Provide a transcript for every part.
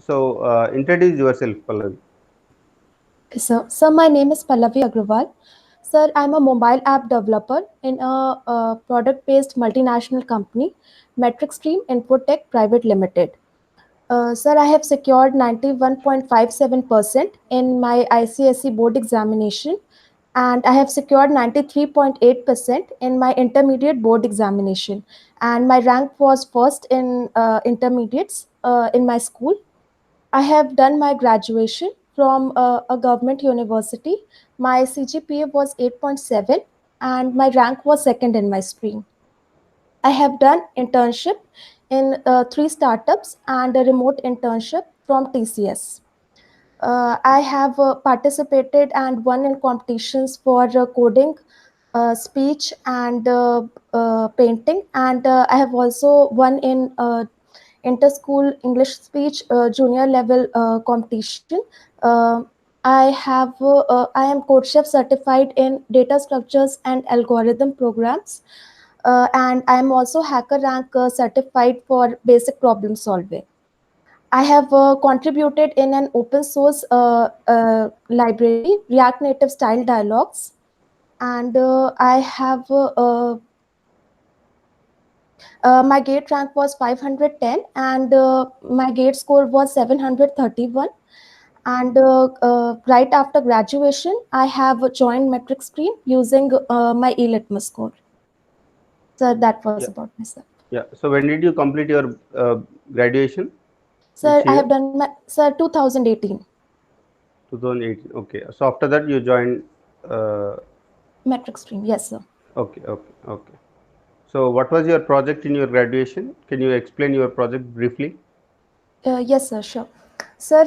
So introduce yourself, Pallavi. Sir, my name is Pallavi Agrawal. Sir, I'm a mobile app developer in a product-based multinational company, MetricStream Infotech Private Limited. Sir, I have secured 91.57% in my ICSE board examination, and I have secured 93.8% in my intermediate board examination. And my rank was first in intermediates in my school. I have done my graduation from a government university. My CGPA was 8.7 and my rank was second in my stream. I have done internship in three startups and a remote internship from TCS. I have participated and won in competitions for coding, speech, and painting. And I have also won in inter-school English speech junior level competition. Uh, I am CodeChef certified in data structures and algorithm programs, and I am also Hacker Rank certified for basic problem solving. I have contributed in an open source library, React Native Style Dialogues, and I have my gate rank was 510, and my gate score was 731. And right after graduation, I have joined Metric Stream using my e-litmus score. So that was Yeah, about myself. yeah. So when did you complete your graduation? Sir, Which I year? have done my, sir, 2018, 2018. Okay. So after that you joined. Uh, Metric Stream. Yes, sir. okay, okay, okay. So what was your project in your graduation? Can you explain your project briefly? Yes, sir, sure. Sir,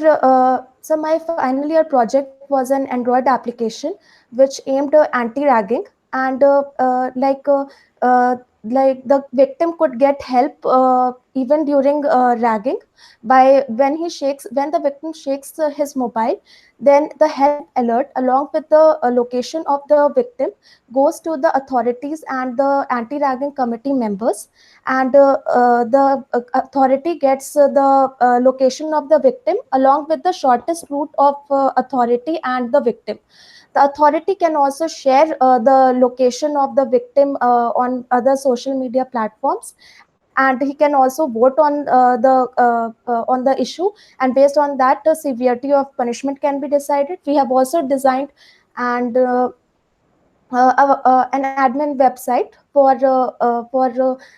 so my final year project was an Android application which aimed anti-ragging, and uh, like the victim could get help even during ragging by when the victim shakes his mobile, then the help alert along with the location of the victim goes to the authorities and the anti-ragging committee members, and the authority gets the location of the victim along with the shortest route of authority and the victim. The authority can also share the location of the victim on other social media platforms, and he can also vote on the issue, and based on that the severity of punishment can be decided. We have also designed and an admin website for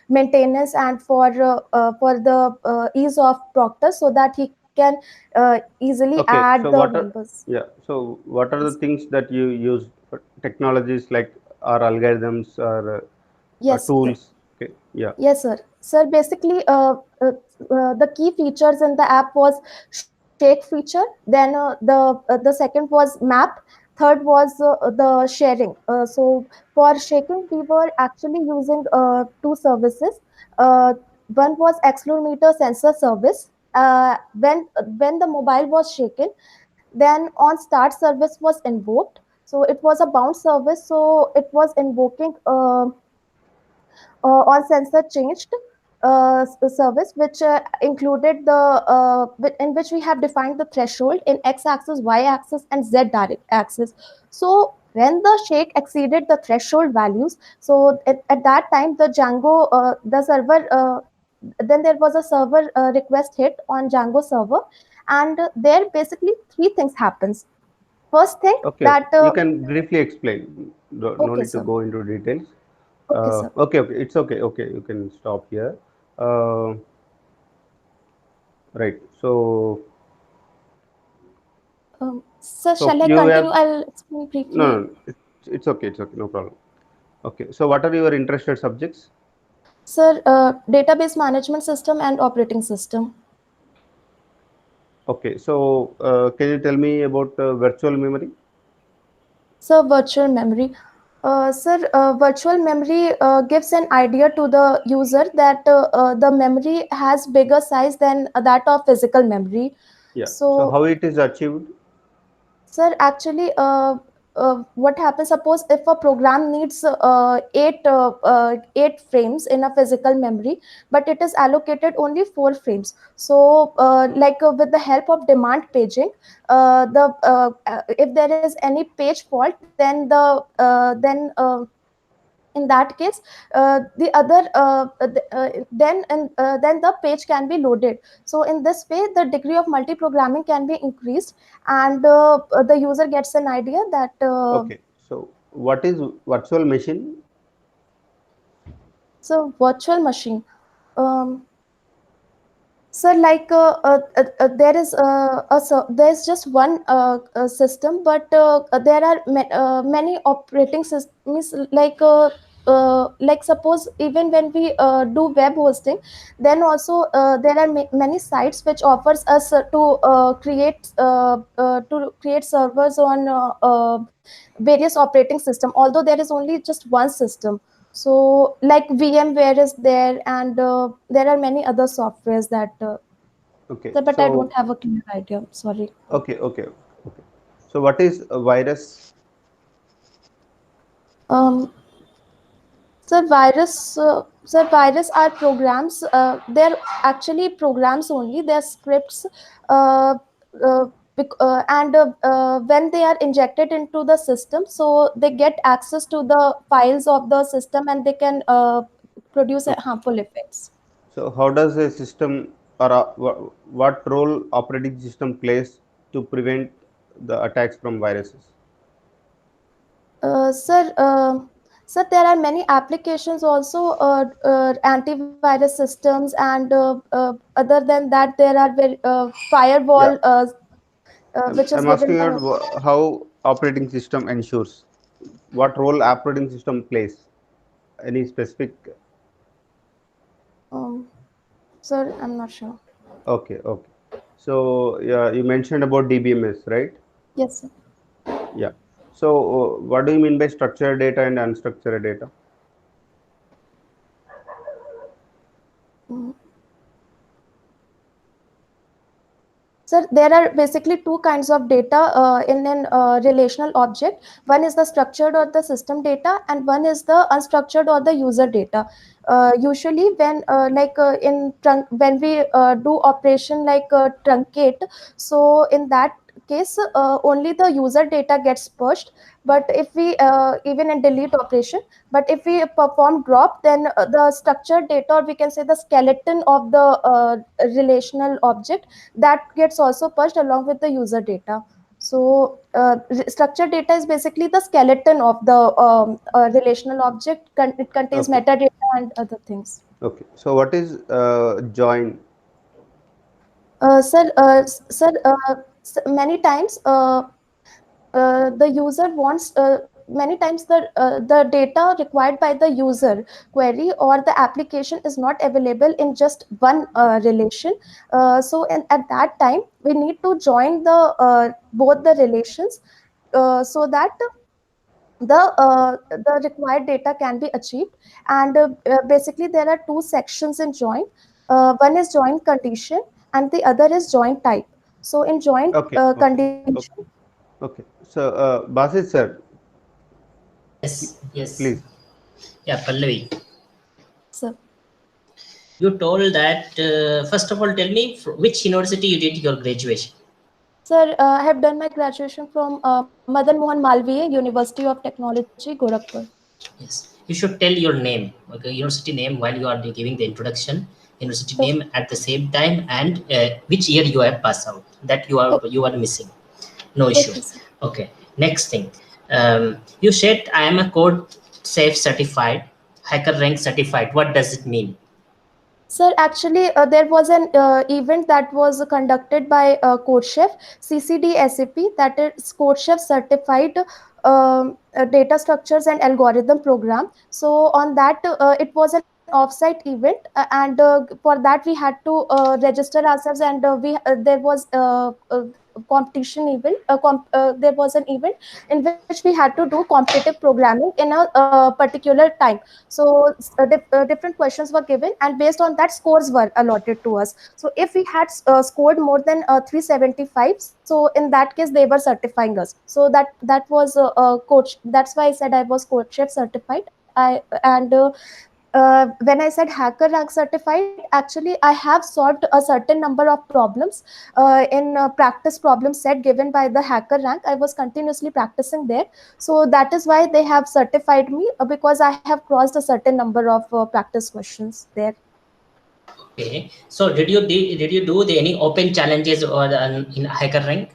maintenance and for the ease of proctor, so that he can easily Okay. add So the what are, members. yeah. So what are the Yes, things that you use for technologies like or algorithms or yes, sir. tools? Okay. Yeah. Yes, sir. Sir, basically, the key features in the app was shake feature. Then the second was map. Third was the sharing. So for shaking, we were actually using two services. Uh, One was accelerometer sensor service. When the mobile was shaken, then on start service was invoked. So it was a bounce service. So it was invoking. On sensor changed service, which included in which we have defined the threshold in x-axis, y-axis, and z-direct axis. So when the shake exceeded the threshold values, so at that time the Django, the server, then there was a server request hit on Django server, and there basically three things happens. First thing Okay. that You can briefly explain. No okay, need to sir. go into details. Okay, sir. Okay. Okay. It's okay. Okay. You can stop here. Uh, right. Sir, So shall I you continue? have I'll explain no, briefly. no. It's okay. It's okay. No problem. Okay. So what are your interested subjects? Sir, database management system and operating system. Okay. So can you tell me about virtual memory? Sir, virtual memory. Sir, virtual memory gives an idea to the user that the memory has bigger size than that of physical memory. Yeah. So So, how it is achieved? sir, actually, what happens, suppose if a program needs eight frames in a physical memory, but it is allocated only 4 frames. So with the help of demand paging, if there is any page fault, then in that case, the other then the page can be loaded. So in this way, the degree of multi-programming can be increased, and the user gets an idea that Okay. So what is virtual machine? so virtual machine. um, So, there's just one system, but there are many operating systems. Like suppose even when we do web hosting, then also there are many sites which offers us to create servers on various operating system. Although there is only just one system, so like VMware is there, and there are many other softwares that Okay. but I don't So have a clear idea, sorry. okay. So what is a virus? um virus are programs. They're actually programs only, they're scripts. uh, uh, and when they are injected into the system, so they get access to the files of the system, and they can produce Okay. harmful effects. So how does a system or what role operating system plays to prevent the attacks from viruses? Uh, sir, uh, Sir, there are many applications also, antivirus systems, and other than that, there are Yeah, firewall, which is I'm given asking by. about how operating system ensures what role operating system plays. Any specific? Um, Sir, I'm not sure. Okay, okay. So yeah, you mentioned about DBMS, right? Yes, sir. Yeah. So what do you mean by structured data and unstructured data? Mm. Sir, there are basically two kinds of data in an relational object. One is the structured or the system data, and one is the unstructured or the user data. Usually, when we do operation like truncate, so in that case, only the user data gets pushed. But if we even in delete operation, but if we perform drop, then the structured data, or we can say the skeleton of the relational object, that gets also pushed along with the user data. So structured data is basically the skeleton of the relational object. It contains Okay, metadata and other things. okay. So what is join? Many times the user wants many times the data required by the user query or the application is not available in just one relation. At that time, we need to join the both the relations, so that the required data can be achieved. And basically there are two sections in join. One is join condition, and the other is join type. So in join Okay, okay, condition. okay, okay. So Basit sir, Yes, yes. please. Yeah, Pallavi. So, You told that, first of all, tell me which university you did your graduation. sir, I have done my graduation from Madan Mohan Malviya University of Technology, Gorakhpur. Yes. You should tell your name, okay, university name while you are giving the introduction, university Okay. name at the same time, and which year you have passed out. That you are missing. No issue. Okay, sir. Okay. Next thing. You said I am a code safe certified, hacker rank certified. What does it mean? Sir, actually, there was an event that was conducted by CodeChef, CCD SAP, that is CodeChef certified data structures and algorithm program. So on that, it was an offsite event, and for that we had to register ourselves, and there was competition event. There was an event in which we had to do competitive programming in a particular time. So different questions were given, and based on that, scores were allotted to us. So if we had scored more than 375, so in that case they were certifying us. So that was coach. That's why I said I was coach chef certified. When I said hacker rank certified, actually I have solved a certain number of problems in practice problem set given by the hacker rank. I was continuously practicing there, so that is why they have certified me, because I have crossed a certain number of practice questions there. Okay. So did you do any open challenges or in hacker rank?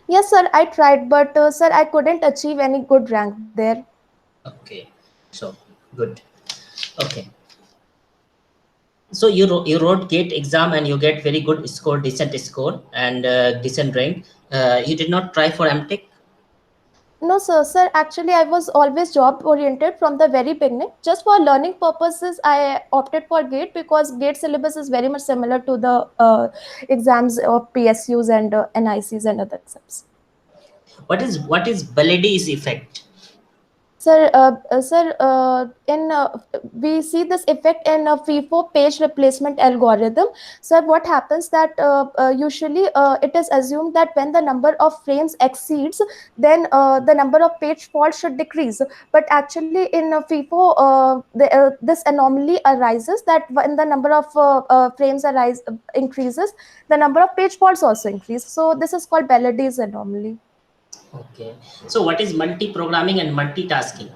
Yes, sir, I tried, but sir, I couldn't achieve any good rank there. Okay. So good. Okay. So you wrote GATE exam and you get very good score, decent score, and decent rank. You did not try for MTech? No, sir. Sir, actually, I was always job oriented from the very beginning. Just for learning purposes, I opted for GATE because GATE syllabus is very much similar to the exams of PSUs and NICs and other exams. What is Balady's effect? We see this effect in a FIFO page replacement algorithm. So what happens that usually it is assumed that when the number of frames exceeds, then the number of page faults should decrease. But actually in FIFO, this anomaly arises that when the number of frames increases, the number of page faults also increase. So this is called Balady's anomaly. Okay. So what is multi-programming and multitasking?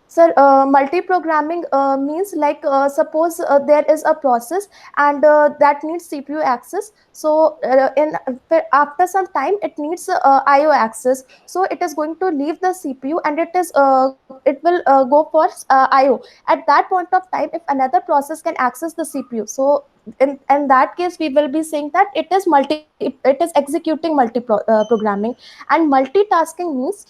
Sir, multi-programming means like suppose there is a process and that needs CPU access. So after some time it needs IO access. So it is going to leave the CPU and it will go for IO. At that point of time, if another process can access the CPU, so in that case we will be saying that it is executing programming. And multitasking means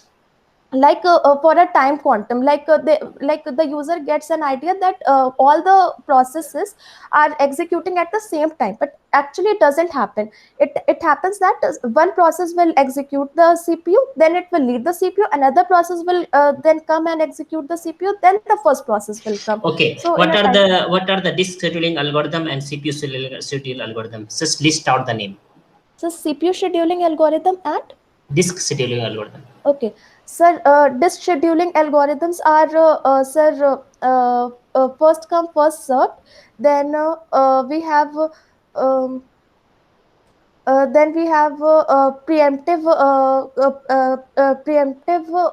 like for a time quantum, like the user gets an idea that all the processes are executing at the same time, but actually it doesn't happen. It happens that one process will execute the CPU, then it will leave the CPU, another process will then come and execute the CPU, then the first process will come. Okay. So What are the disk scheduling algorithm and CPU schedule algorithm? Just list out the name. so CPU scheduling algorithm and Disk scheduling algorithm. okay, sir. Disk scheduling algorithms are first come first served. Then we have preemptive preemptive.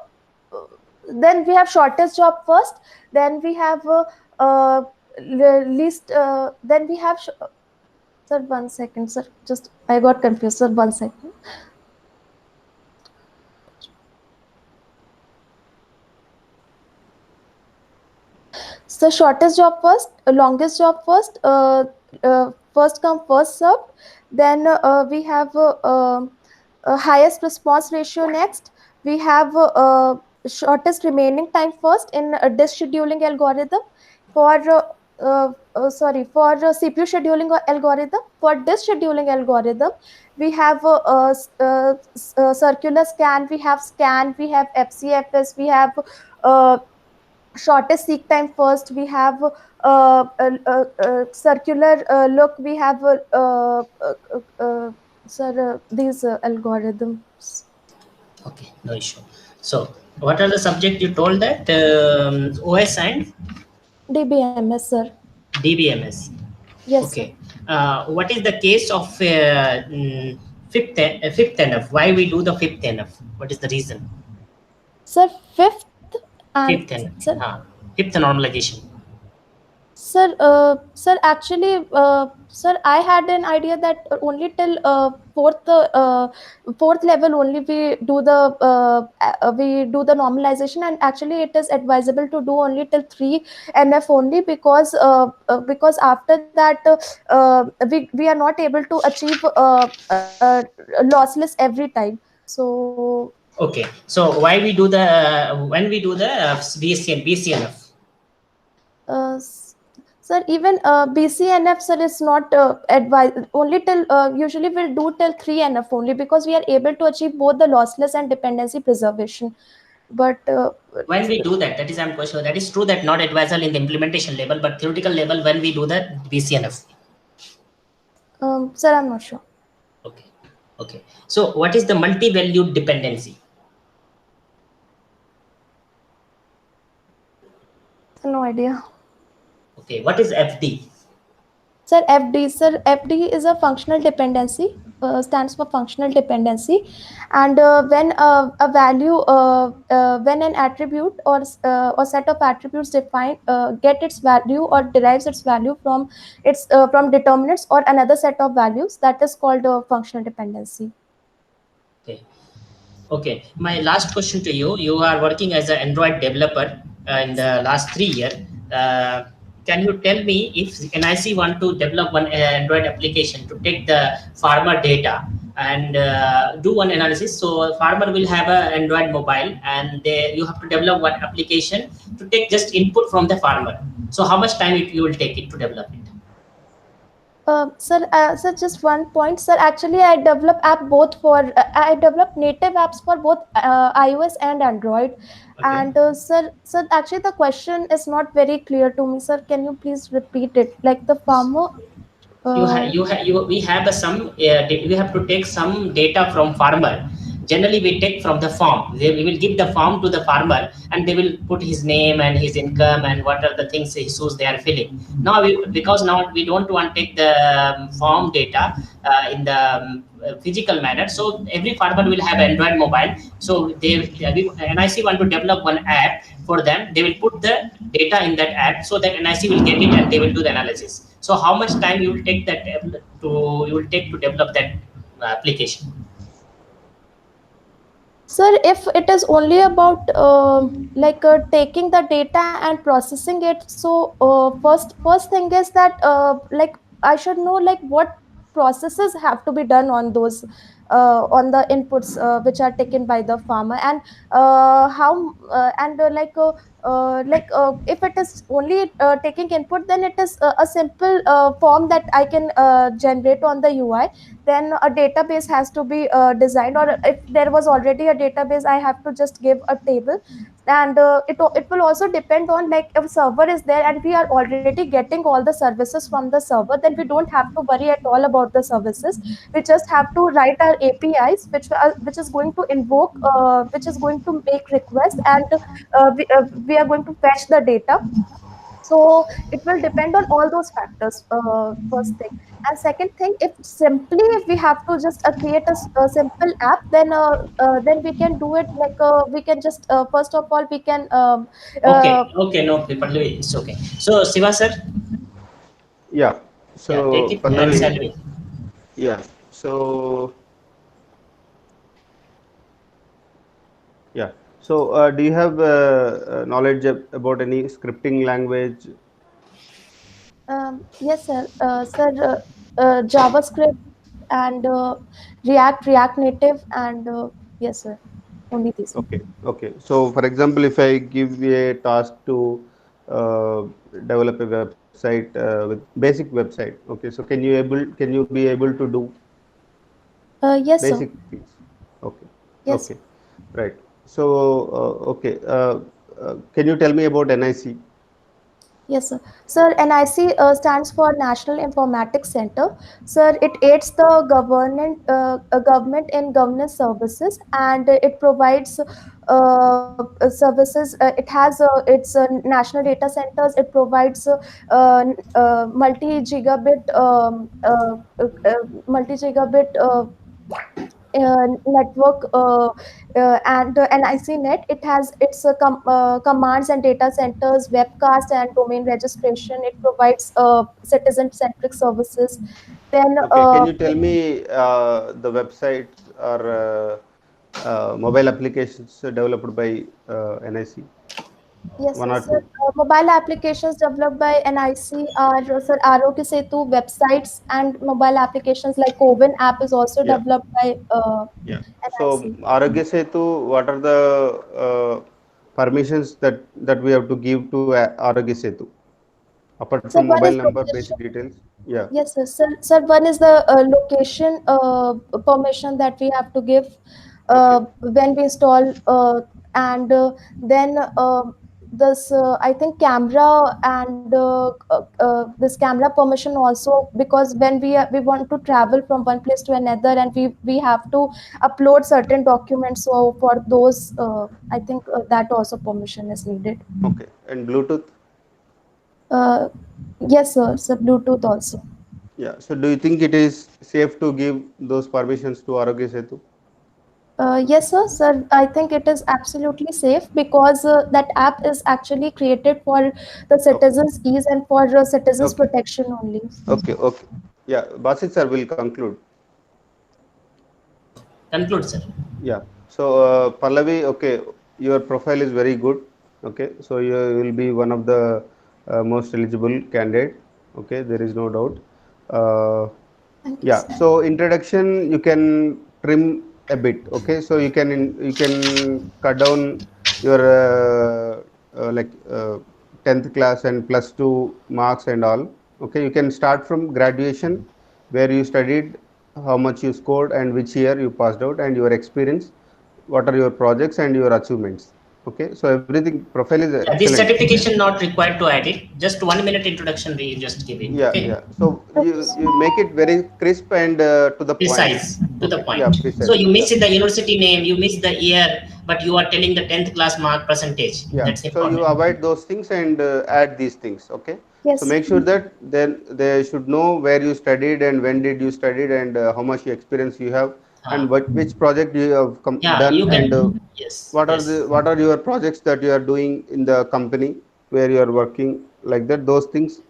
Then we have shortest job first. Then we have least. Then we have. Sir, 1 second, sir. Just I got confused. Sir, 1 second. So shortest job first, longest job first, first come first served. Then we have highest response ratio next. We have shortest remaining time first in a disk scheduling algorithm. For CPU scheduling algorithm. For disk scheduling algorithm, we have circular scan, we have scan, we have FCFS, we have uh, shortest seek time first, we have circular look, we have these algorithms. Okay, no issue. So what are the subject you told that OS and DBMS, sir. DBMS? Yes, Okay. What is the case of fifth NF? Why we do the fifth NF? What is the reason? sir. Fifth and Fifth NF. sir. Fifth normalization. Sir, actually, sir, I had an idea that only till fourth level only we do the normalization, and actually it is advisable to do only till 3 NF only, because after that we are not able to achieve lossless every time. So Okay. So why we do the when we do the BCNF? uh, Sir, even BCNF, sir, is not advised only till usually we'll do till 3NF only, because we are able to achieve both the lossless and dependency preservation. But when we do that, that is I'm question. That is true that not advisable in the implementation level, but theoretical level when we do the BCNF. sir, I'm not sure. Okay. Okay. So what is the multi-valued dependency? No idea. Okay. What is FD? Sir, FD. Sir, FD is a functional dependency. Stands for functional dependency, and when an attribute or set of attributes define get its value or derives its value from its from determinants or another set of values, that is called a functional dependency. Okay. Okay. My last question to you: you are working as an Android developer in the last 3 years. Can you tell me if NIC want to develop one Android application to take the farmer data and do one analysis? So farmer will have an Android mobile, and you have to develop one application to take just input from the farmer. So how much time you will take it to develop it? Sir, just one point, sir. Actually, I develop app both for I develop native apps for both iOS and Android. Okay. And sir, actually, the question is not very clear to me, sir. Can you please repeat it? Like the farmer. We have we have to take some data from farmer. Generally we take from the farm. We will give the farm to the farmer, and they will put his name and his income and what are the things issues they are filling. Now because now we don't want to take the farm data in the physical manner, so every farmer will have Android mobile. So NIC want to develop one app for them. They will put the data in that app so that NIC will get it and they will do the analysis. So how much time you will take to develop that application? Sir, if it is only about taking the data and processing it, so first thing is that I should know like what processes have to be done on those on the inputs which are taken by the farmer, and how and if it is only taking input, then it is a simple form that I can generate on the UI. Then a database has to be designed, or if there was already a database, I have to just give a table. And it will also depend on, like, if server is there and we are already getting all the services from the server, then we don't have to worry at all about the services. We just have to write our APIs, which is going to invoke which is going to make requests, and we are going to fetch the data. So it will depend on all those factors, first thing. And second thing, if we have to just create a simple app, then we can do it like we can just first of all we can Okay, no, Pallavi, it's okay. So Siva sir, Yeah. yeah, take So it and Pallavi, Salvi. yeah. So yeah. So do you have knowledge about any scripting language? yes, sir. JavaScript and React Native, and yes, sir. Only these. Okay. Okay. So for example, if I give you a task to develop a website with basic website, okay. So can you be able to do Yes, sir. basic things? Okay. Yes. Okay. Right. So okay. Can you tell me about NIC? Yes, sir. Sir, NIC stands for National Informatics Center. Sir, it aids the government in governance services, and it provides services. It has its national data centers. It provides multi-gigabit network, and NIC Net. It has its commands and data centers, webcast and domain registration. It provides citizen-centric services. Then, Okay. Can you tell me the websites or mobile applications developed by NIC? yes, One sir. or Sir, two. mobile applications developed by NIC are, sir, Aarogya Setu websites, and mobile applications like Covin app is also Yeah. developed by Yeah. So NIC. Arogya Setu, what are the permissions that we have to give to Arogya Setu? apart So from one mobile is number, location. basic details? Yeah. Yes, sir. Sir, one is the location permission that we have to give Okay. when we install, and then this I think camera and this camera permission also, because when we want to travel from one place to another, and we have to upload certain documents. So for those, I think that also permission is needed. Okay. And Bluetooth? Uh, yes, sir. So Bluetooth also. Yeah. So do you think it is safe to give those permissions to Arogya Setu? Yes, sir. Sir, I think it is absolutely safe, because that app is actually created for the Okay. citizens' ease and for citizens' Okay. protection only. Okay. Okay. Yeah. Basit sir will conclude. Conclude, sir. Yeah. So Pallavi, okay, your profile is very good. Okay. So you will be one of the most eligible candidate. Okay. There is no doubt. Uh, Thank you, yeah. sir. So introduction you can trim a bit. Okay. So you can cut down your like 10th class and plus 2 marks and all. Okay. You can start from graduation, where you studied, how much you scored, and which year you passed out, and your experience, what are your projects and your achievements. Okay. So everything profile is Yeah, this excellent. certification not required to add it. Just 1 minute introduction we just give it. Yeah, Okay. yeah. So Okay, you sir. make it very crisp and to the point. Precise, to the Okay. Yeah, point. So precise. you Yeah. miss the university name, you miss the year, but you are telling the 10th class mark percentage. Yeah. That's So you important. avoid those things and add these things. Okay. So Yes, sir. make sure that then they should know where you studied and when did you studied and how much experience you have and which project you have Yeah, done you and can. Yes, yes. what are your projects that you are doing in the company where you are working, like that. Those things,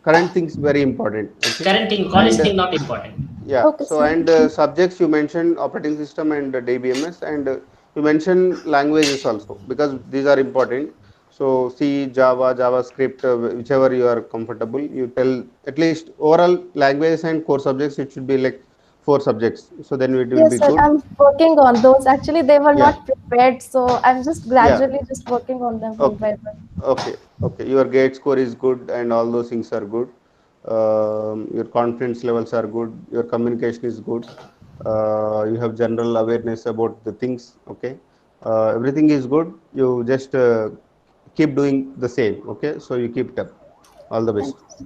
current things, very important. Okay. Current thing, college And thing not important. yeah, Okay, so sir. and subjects you mentioned operating system and DBMS, and you mentioned languages also because these are important. So C, Java, JavaScript, whichever you are comfortable, you tell at least overall languages and core subjects. It should be like 4 subjects. So then it will Yes, be sir. good. I'm working on those. Actually, they were Yeah, not prepared, so I'm just yeah. gradually just working on them one Okay, by one. okay, okay. Your gate score is good, and all those things are good. Your confidence levels are good. Your communication is good. You have general awareness about the things. Okay, everything is good. You just keep doing the same. Okay, so you keep it up. All the Thank best. you, sir.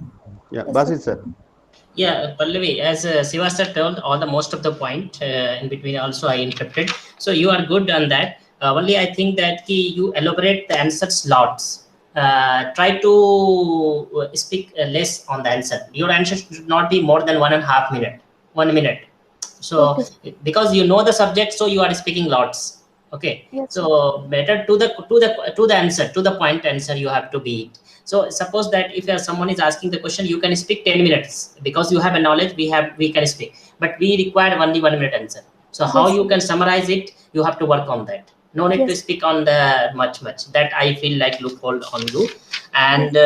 Yeah, Yes, sir. Basit sir. Yeah, Pallavi, as Siva sir told, all the most of the point in between also I interrupted. So you are good on that. Only I think that you elaborate the answers lots. Try to speak less on the answer. Your answer should not be more than 1.5 minute. 1 minute. So Okay, sir. because you know the subject, so you are speaking lots. Okay. Yes, sir. So better to the answer, to the point answer you have to be. So suppose that if someone is asking the question, you can speak 10 minutes because you have a knowledge. We can speak, but we require only 1 minute answer. So how Yes, you sir. can summarize it? You have to work on that. No need to Yes. speak on the much. That I feel like loophole on you. Yes. And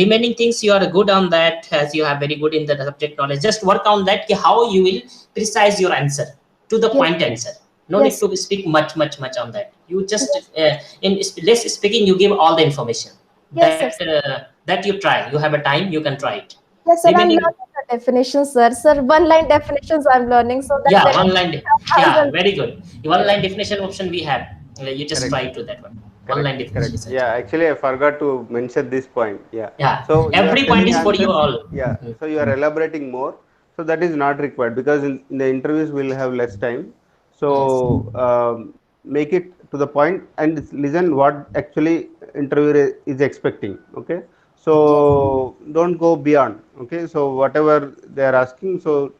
remaining things you are good on that, as you have very good in the subject knowledge. Just work on that. How you will precise your answer to the Yes. point answer. No need Yes. to speak much on that. You just Yes. in less speaking, you give all the information. Yes, sir. That you try. You have a time, you can try it. Yes, sir. I'm Remaining, learning the definitions, sir. Sir, one line definitions I'm learning, so that yeah, there one will line. be a Yeah, thousand. very good. One Yes. line definition option we have. You just Correct. try to that one. One Correct. line definition Correct. is Yeah, actually. actually, I forgot to mention this point. Yeah. Yeah, So you are every point telling is for you answers. all. Yeah. So you are elaborating more. So that is not required because in the interviews we'll have less time. Yes. So make it to the point and listen what actually interviewer is expecting. Okay. Yes. So don't go beyond. Okay. So whatever they are asking. So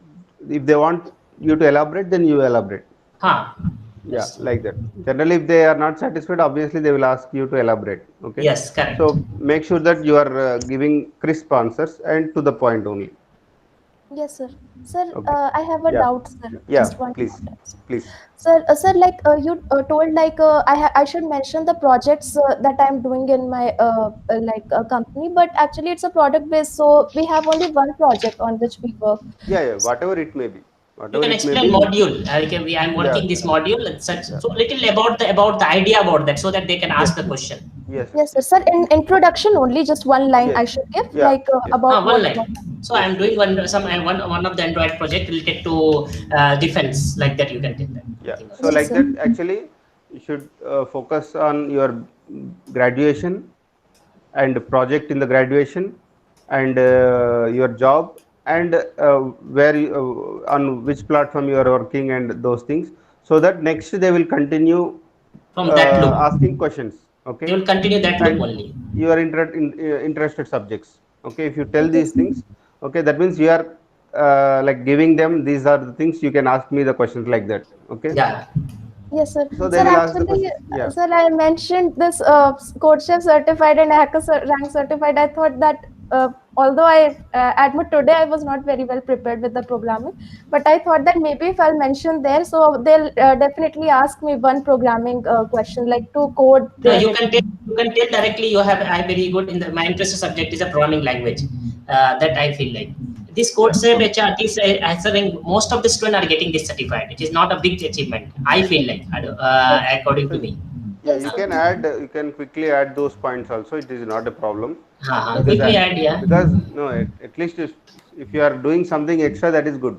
if they want you to elaborate, then you elaborate. Huh. Yeah, That's like that. Generally, if they are not satisfied, obviously they will ask you to elaborate. Okay. yes, correct. So make sure that you are giving crisp answers and to the point only. Yes, sir. Sir, Okay. I have a Yeah. doubt, sir. Yeah. Just one Please. doubt. Please. Sir, like you told, like I should mention the projects that I'm doing in my company, but actually it's a product based, so we have only one project on which we work. Yeah. Yeah. So, Whatever it may be. You Whatever can it may explain be. module. I'm Yeah. working this module and such. Yeah. So little about the idea about that, so that they can Yeah. ask the question. Yes. Yes, sir. Sir, in introduction only, just one line Yes. I should give, Yeah. like Yes. about One what. line. So Yes. I'm doing one of the Android project related to defense, like that. You can tell that. Yeah. Nothing So else. Yes, like sir. that, actually, you should focus on your graduation and project in the graduation and your job and where on which platform you are working and those things, so that next they will continue From that loop, asking questions. they Okay, will continue that loop and only. you are interested subjects. Okay, if you tell these Yes. things, okay, that means you are like giving them, these are the things you can ask me the questions, like that. Okay, Yeah. Yes, sir. so they Sir, will ask the actually, questions. Yeah. sir, I mentioned this code chef certified and hacker rank certified. I thought that although I admit today I was not very well prepared with the programming, but I thought that maybe if I'll mention there, so they'll definitely ask me one programming question, like to code No, their. you can tell directly. You have I'm very good in the my interest subject is a programming language. That I feel like this code Yeah. save HRT is answering. Most of the students are getting this certified. It is not a big achievement. I feel like according to So me. yeah, Yes, you sir. can add, you can quickly add those points also. It is not a problem because Quickly add, yeah. no, at least if you are doing something extra, that is good.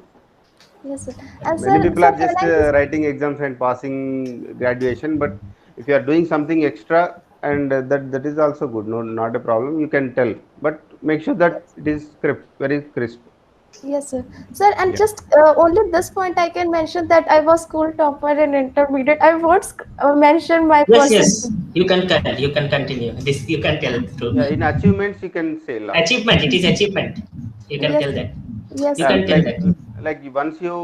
Yes, sir. And Many sir, people sir, are can just I just. writing exams and passing graduation, but if you are doing something extra, and that is also good. No, not a problem. You can tell, but make sure that Yes. it is crisp, very crisp. Yes, sir. Sir, and Yeah. just only this point I can mention that I was school topper in intermediate. I won't mention my Yes, percentage. yes. You can tell. You can continue. This you can tell through Yeah. In achievements, you can say last. achievement. It is achievement. You can Yeah. Yes, tell that. yes, You sir. can tell Like that. once you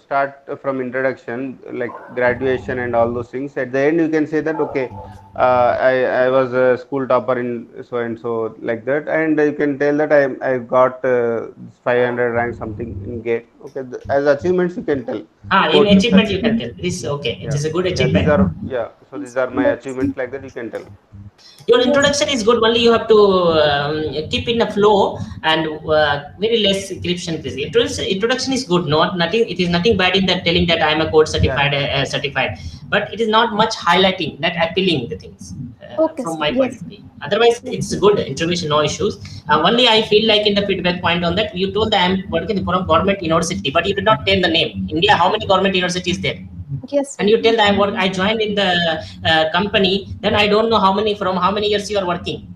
start from introduction, like graduation and all those things, at the end you can say that, okay, I was a school topper in so and so, like that, and you can tell that I got 500 rank something in gate. Okay, as achievements you can tell, In quote achievement you can certificates. tell. This okay. It Yeah. is a good Yeah, these achievement. are, yeah, so these are my Yes, achievements, like that you can tell. Your yes, introduction is good. Only you have to keep in a flow and very less description. Please. Introduction is good. Not nothing. It is nothing bad in that telling that I am a code Yeah. certified. But it is not much highlighting, not appealing the things okay, from sir. my point Yes, of view. Otherwise, it's good information, no issues. Only I feel like in the feedback point on that you told that I am working from government university, but you did not tell the name. India, how many government universities there? yes, And sir. you tell that I joined in the company, then I don't know how many years you are working.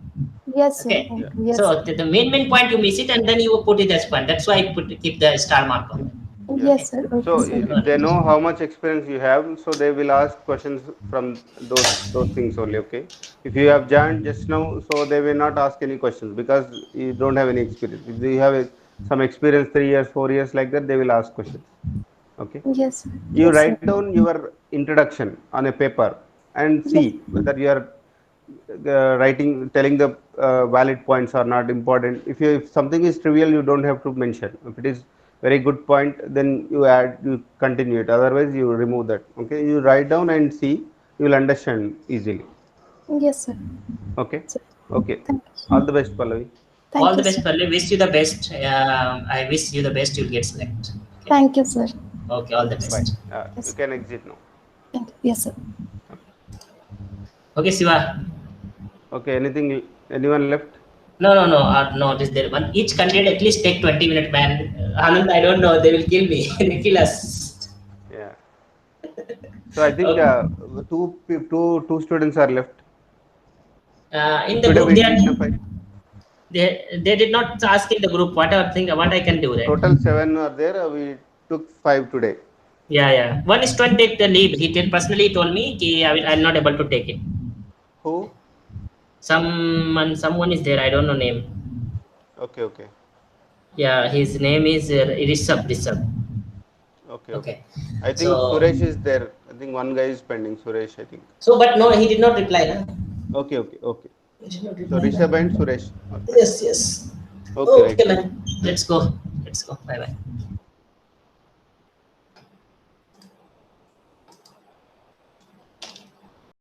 Yes, sir. Okay, Yeah. Yes, so the main point you miss it, and then you put it as point. That's why I keep the star mark on that. Yeah. Okay. yes, sir. Okay, So sir. if they know how much experience you have, so they will ask questions from those things only. Okay. If you have joined just now, so they will not ask any questions because you don't have any experience. If you have some experience, 3 years, 4 years, like that, they will ask questions. Okay. Yes, sir. You Yes, sir. write down your introduction on a paper and Yes, see whether you are telling the valid points are not important. If something is trivial, you don't have to mention. If it is very good point, then you continue it. Otherwise, you remove that. Okay, you write down and see. You will understand easily. yes, sir. Okay, Sir. okay. Thank you. All the best, Pallavi. All Thank the you, best, sir. Parley. Wish you the best. I wish you the best. You'll get select. Okay. Thank you, sir. Okay. All the Bye. best. You Yes, can exit now. thank you. Yes, sir. Okay, Siva. Okay. Anything? Anyone left? No. No, it is there. One each candidate at least take 20 minutes, man. Anand, I don't know. They will kill me. They kill us. Yeah. So I think Okay. two students are left. In the Today group, we didn't find. they did not ask in the group what I can do, right? Total seven are there. We took five today. Yeah. One student take the leave. Personally told me कि I'm not able to take it. Who? Someone is there. I don't know name. Okay, okay, Yeah, his name is Rishabh. okay, okay. Okay. I think So Suresh is there. I think one guy is pending. Suresh, I think. but no, he did not reply. Na? Okay, okay, okay. He did not So reply. Rishabh Na? and Suresh are pending. Yes. Okay, right. Okay, man. Let's go. Bye bye.